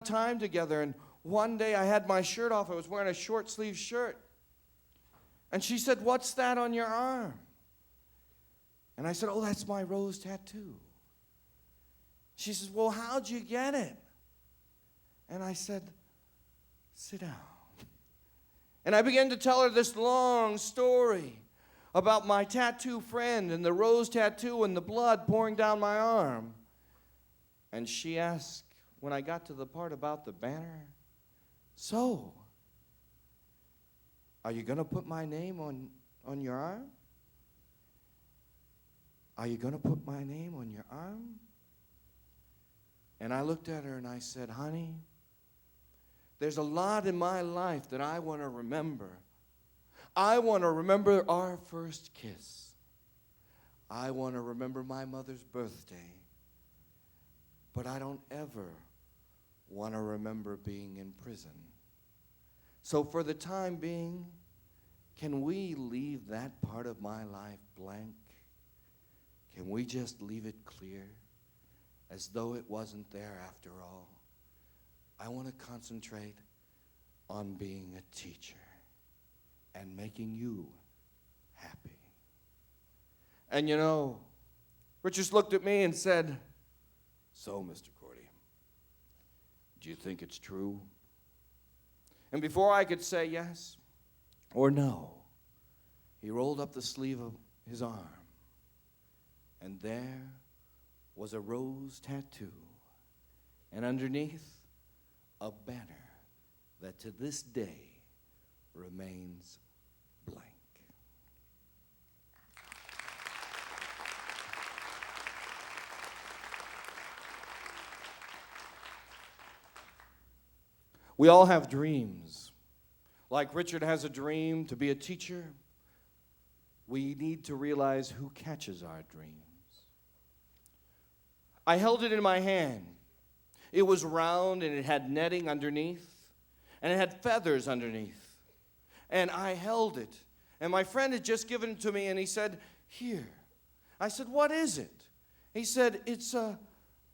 time together, and one day I had my shirt off. I was wearing a short sleeve shirt. And she said, "What's that on your arm?" And I said, "Oh, that's my rose tattoo." She says, "Well, how'd you get it?" And I said, "Sit down." And I began to tell her this long story about my tattoo friend and the rose tattoo and the blood pouring down my arm. And she asked, when I got to the part about the banner, "So, are you going to put my name on your arm? Are you going to put my name on your arm?" And I looked at her and I said, "Honey, there's a lot in my life that I want to remember. I want to remember our first kiss. I want to remember my mother's birthday. But I don't ever want to remember being in prison. So for the time being, can we leave that part of my life blank? Can we just leave it clear, as though it wasn't there after all? I want to concentrate on being a teacher and making you happy." And you know, Richards looked at me and said, "So, Mr. Cordi, do you think it's true?" And before I could say yes or no, he rolled up the sleeve of his arm, and there was a rose tattoo, and underneath, a banner that to this day remains blank. We all have dreams. Like Richard has a dream to be a teacher, we need to realize who catches our dreams. I held it in my hand. It was round and it had netting underneath, and it had feathers underneath. And I held it, and my friend had just given it to me, and he said, "Here." I said, "What is it?" He said, "It's a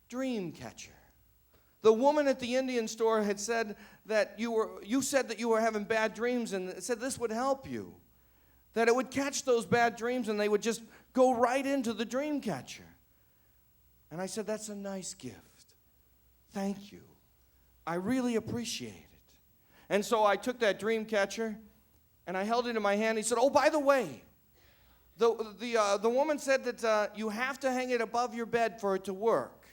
dream catcher. The woman at the Indian store had said that you said that you were having bad dreams, and it said this would help you, that it would catch those bad dreams and they would just go right into the dream catcher." And I said, "That's a nice gift. Thank you. I really appreciate it." And so I took that dream catcher and I held it in my hand. He said, "Oh, by the way, the woman said that you have to hang it above your bed for it to work.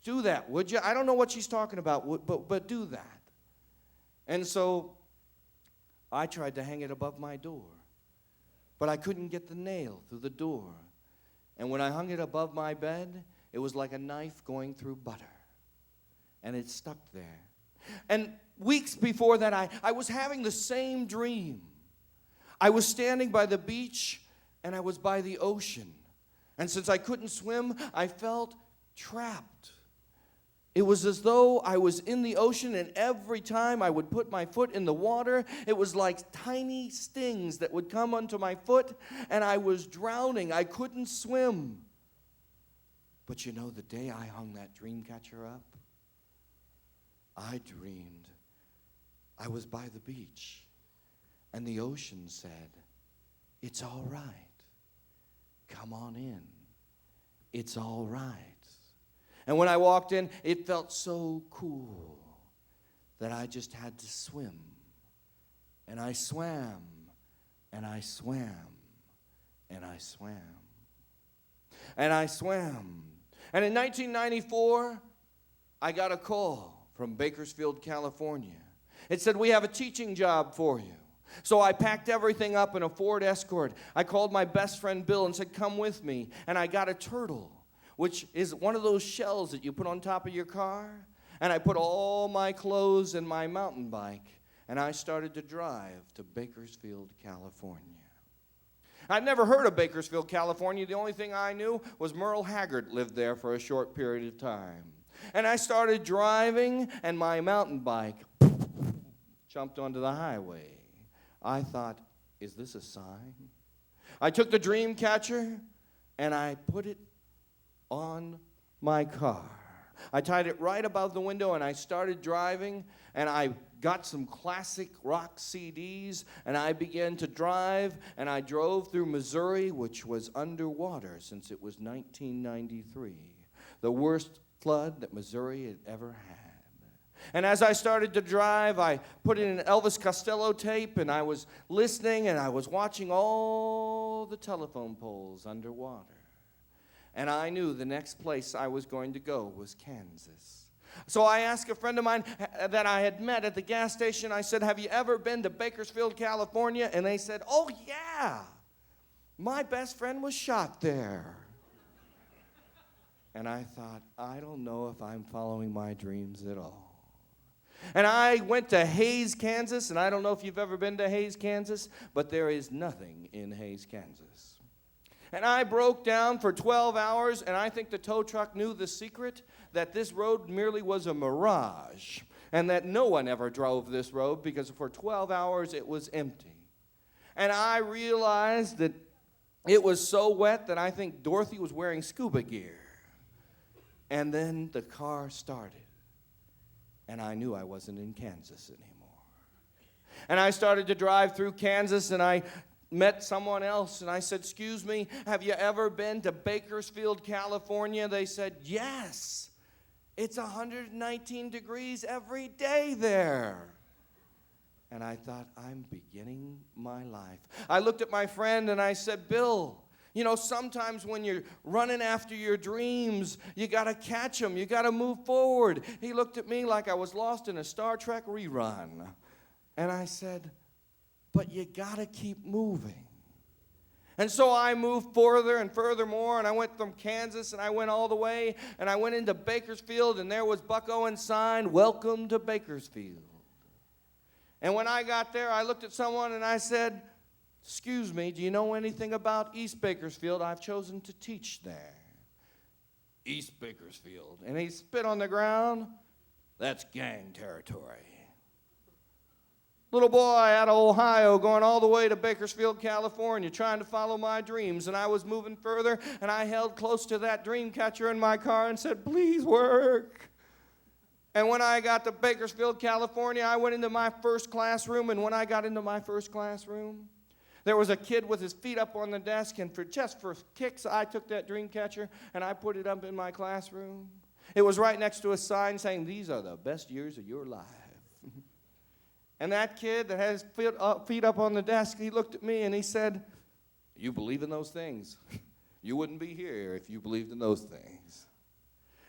Do that, would you?" I don't know what she's talking about, but do that. And so I tried to hang it above my door, but I couldn't get the nail through the door. And when I hung it above my bed, it was like a knife going through butter, and it stuck there. And weeks before that, I was having the same dream. I was standing by the beach, and I was by the ocean. And since I couldn't swim, I felt trapped. It was as though I was in the ocean, and every time I would put my foot in the water, it was like tiny stings that would come onto my foot, and I was drowning. I couldn't swim. But you know, the day I hung that dream catcher up, I dreamed I was by the beach, and the ocean said, "It's all right. Come on in. It's all right." And when I walked in, it felt so cool that I just had to swim. And I swam, and I swam, and I swam, and I swam. And in 1994, I got a call from Bakersfield, California. It said, "We have a teaching job for you." So I packed everything up in a Ford Escort. I called my best friend Bill and said, "Come with me." And I got a turtle, which is one of those shells that you put on top of your car. And I put all my clothes in my mountain bike, and I started to drive to Bakersfield, California. I'd never heard of Bakersfield, California. The only thing I knew was Merle Haggard lived there for a short period of time. And I started driving, and my mountain bike jumped onto the highway. I thought, is this a sign? I took the dream catcher, and I put it on my car. I tied it right above the window, and I started driving, and I got some classic rock CDs, and I began to drive, and I drove through Missouri, which was underwater since it was 1993, the worst flood that Missouri had ever had. And as I started to drive, I put in an Elvis Costello tape, and I was listening, and I was watching all the telephone poles underwater. And I knew the next place I was going to go was Kansas. So I asked a friend of mine that I had met at the gas station, I said, have you ever been to Bakersfield, California? And they said, oh, yeah. My best friend was shot there. And I thought, I don't know if I'm following my dreams at all. And I went to Hays, Kansas, and I don't know if you've ever been to Hays, Kansas, but there is nothing in Hays, Kansas. And I broke down for 12 hours, and I think the tow truck knew the secret, that this road merely was a mirage, and that no one ever drove this road because for 12 hours it was empty. And I realized that it was so wet that I think Dorothy was wearing scuba gear. And then the car started. And I knew I wasn't in Kansas anymore. And I started to drive through Kansas, and I met someone else, and I said, excuse me, have you ever been to Bakersfield, California? They said, yes. It's 119 degrees every day there. And I thought, I'm beginning my life. I looked at my friend, and I said, Bill, you know, sometimes when you're running after your dreams, you got to catch them. You got to move forward. He looked at me like I was lost in a Star Trek rerun. And I said, but you got to keep moving. And so I moved further and furthermore, and I went from Kansas, and I went all the way, and I went into Bakersfield, and there was Buck Owens' sign, welcome to Bakersfield. And when I got there, I looked at someone, and I said, excuse me, do you know anything about East Bakersfield? I've chosen to teach there. East Bakersfield. And he spit on the ground. That's gang territory. Little boy out of Ohio going all the way to Bakersfield, California, trying to follow my dreams. And I was moving further, and I held close to that dream catcher in my car and said, please work. And when I got to Bakersfield, California, I went into my first classroom. And when I got into my first classroom, there was a kid with his feet up on the desk, and for kicks, I took that dream catcher and I put it up in my classroom. It was right next to a sign saying, these are the best years of your life. And that kid that had his feet up on the desk, he looked at me and he said, you believe in those things? You wouldn't be here if you believed in those things.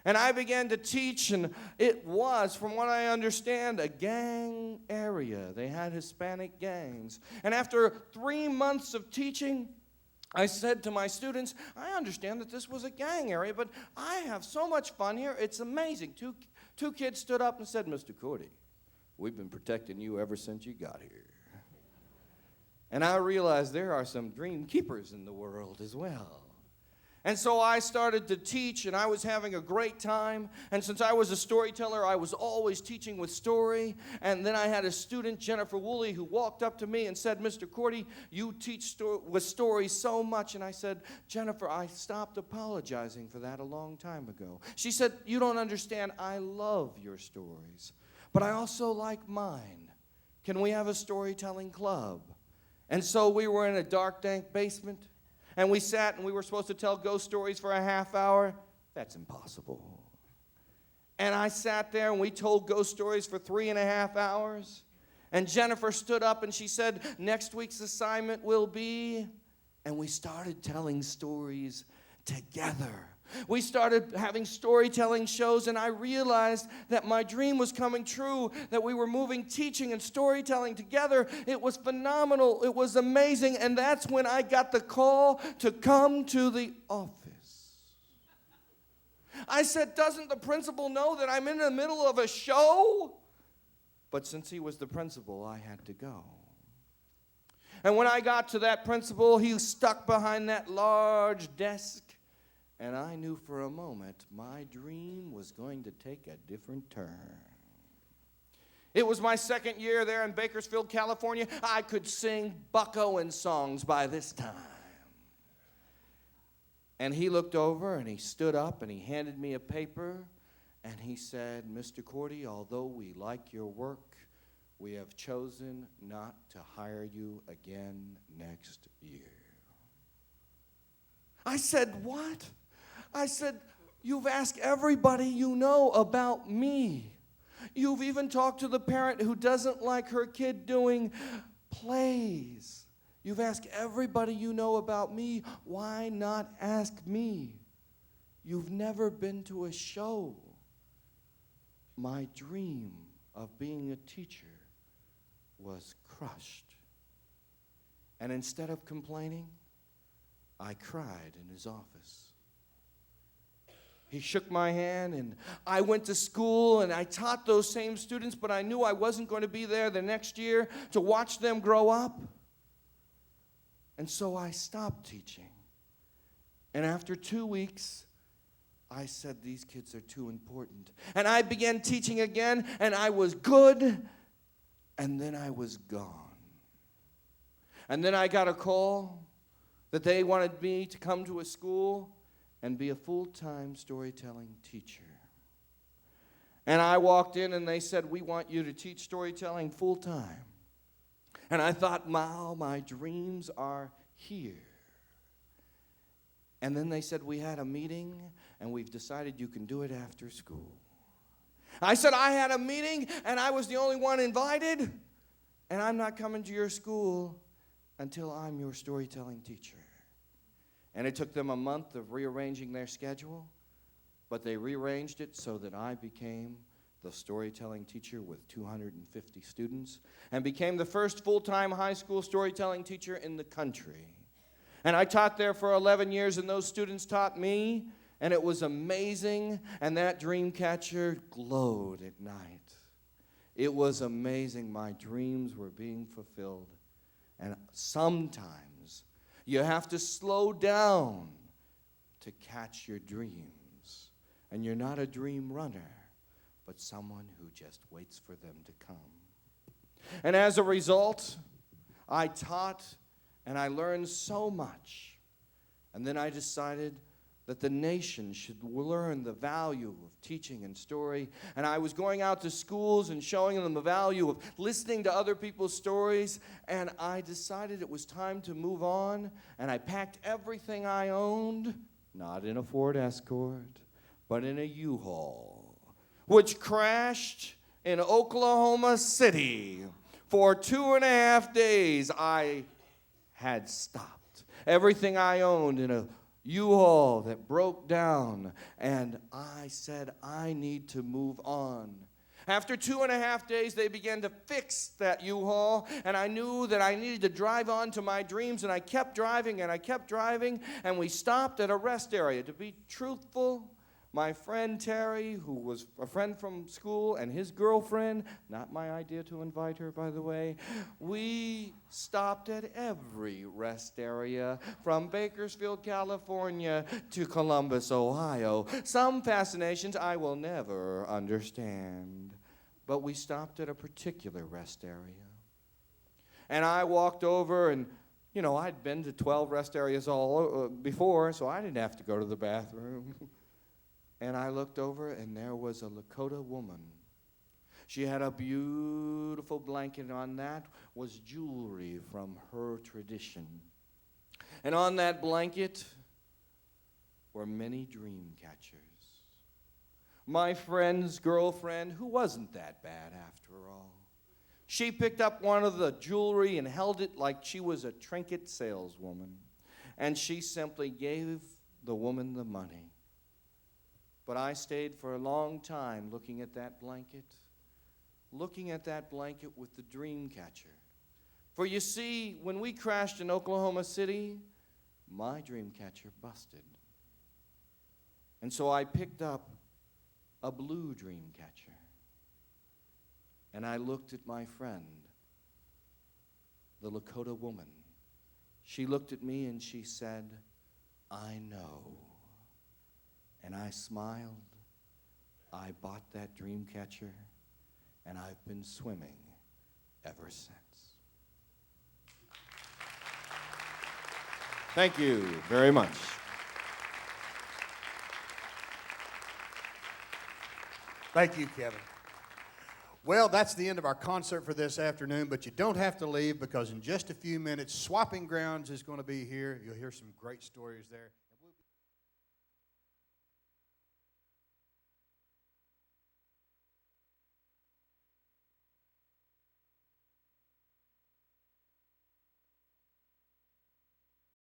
And I began to teach, and it was, from what I understand, a gang area. They had Hispanic gangs. And after 3 months of teaching, I said to my students, I understand that this was a gang area, but I have so much fun here. It's amazing. Two kids stood up and said, Mr. Cordi, we've been protecting you ever since you got here. And I realized there are some dream keepers in the world as well. And so I started to teach, and I was having a great time. And since I was a storyteller, I was always teaching with story. And then I had a student, Jennifer Woolley, who walked up to me and said, Mr. Cordi, you teach with stories so much. And I said, Jennifer, I stopped apologizing for that a long time ago. She said, you don't understand. I love your stories, but I also like mine. Can we have a storytelling club? And so we were in a dark, dank basement. And we sat, and we were supposed to tell ghost stories for a half hour. That's impossible. And I sat there, and we told ghost stories for 3.5 hours. And Jennifer stood up, and she said, next week's assignment will be, and we started telling stories together. We started having storytelling shows, and I realized that my dream was coming true, that we were moving teaching and storytelling together. It was phenomenal. It was amazing, and that's when I got the call to come to the office. I said, doesn't the principal know that I'm in the middle of a show? But since he was the principal, I had to go. And when I got to that principal, he was stuck behind that large desk. And I knew for a moment my dream was going to take a different turn. It was my second year there in Bakersfield, California. I could sing Buck Owens songs by this time. And he looked over and he stood up and he handed me a paper. And he said, Mr. Cordi, although we like your work, we have chosen not to hire you again next year. I said, what? I said, you've asked everybody you know about me. You've even talked to the parent who doesn't like her kid doing plays. You've asked everybody you know about me. Why not ask me? You've never been to a show. My dream of being a teacher was crushed. And instead of complaining, I cried in his office. He shook my hand, and I went to school, and I taught those same students, but I knew I wasn't going to be there the next year to watch them grow up. And so I stopped teaching. And after 2 weeks, I said, these kids are too important. And I began teaching again, and I was good, and then I was gone. And then I got a call that they wanted me to come to a school and be a full-time storytelling teacher. And I walked in, and they said, we want you to teach storytelling full-time. And I thought, wow, my dreams are here. And then they said, we had a meeting, and we've decided you can do it after school. I said, I had a meeting, and I was the only one invited, and I'm not coming to your school until I'm your storytelling teacher. And it took them a month of rearranging their schedule, but they rearranged it so that I became the storytelling teacher with 250 students and became the first full-time high school storytelling teacher in the country. And I taught there for 11 years, and those students taught me, and it was amazing, and that dream catcher glowed at night. It was amazing. My dreams were being fulfilled. And sometimes you have to slow down to catch your dreams. And you're not a dream runner, but someone who just waits for them to come. And as a result, I taught and I learned so much. And then I decided that the nation should learn the value of teaching and story. And I was going out to schools and showing them the value of listening to other people's stories. And I decided it was time to move on. And I packed everything I owned, not in a Ford Escort, but in a U-Haul, which crashed in Oklahoma City. For 2.5 days, I had stopped. Everything I owned in a U-Haul that broke down, and I said, I need to move on. After 2.5 days, they began to fix that U-Haul, and I knew that I needed to drive on to my dreams, and I kept driving, and we stopped at a rest area. To be truthful, my friend Terry, who was a friend from school, and his girlfriend, not my idea to invite her, by the way, we stopped at every rest area from Bakersfield, California to Columbus, Ohio. Some fascinations I will never understand, but we stopped at a particular rest area. And I walked over, and I'd been to 12 rest areas before, so I didn't have to go to the bathroom. And I looked over, and there was a Lakota woman. She had a beautiful blanket, and on that was jewelry from her tradition. And on that blanket were many dream catchers. My friend's girlfriend, who wasn't that bad after all, she picked up one of the jewelry and held it like she was a trinket saleswoman. And she simply gave the woman the money. But I stayed for a long time looking at that blanket with the dream catcher. For you see, when we crashed in Oklahoma City, my dream catcher busted. And so I picked up a blue dream catcher. And I looked at my friend, the Lakota woman. She looked at me and she said, I know. And I smiled. I bought that dream catcher, and I've been swimming ever since. Thank you very much. Thank you, Kevin. Well, that's the end of our concert for this afternoon, but you don't have to leave because in just a few minutes, Swapping Grounds is going to be here. You'll hear some great stories there.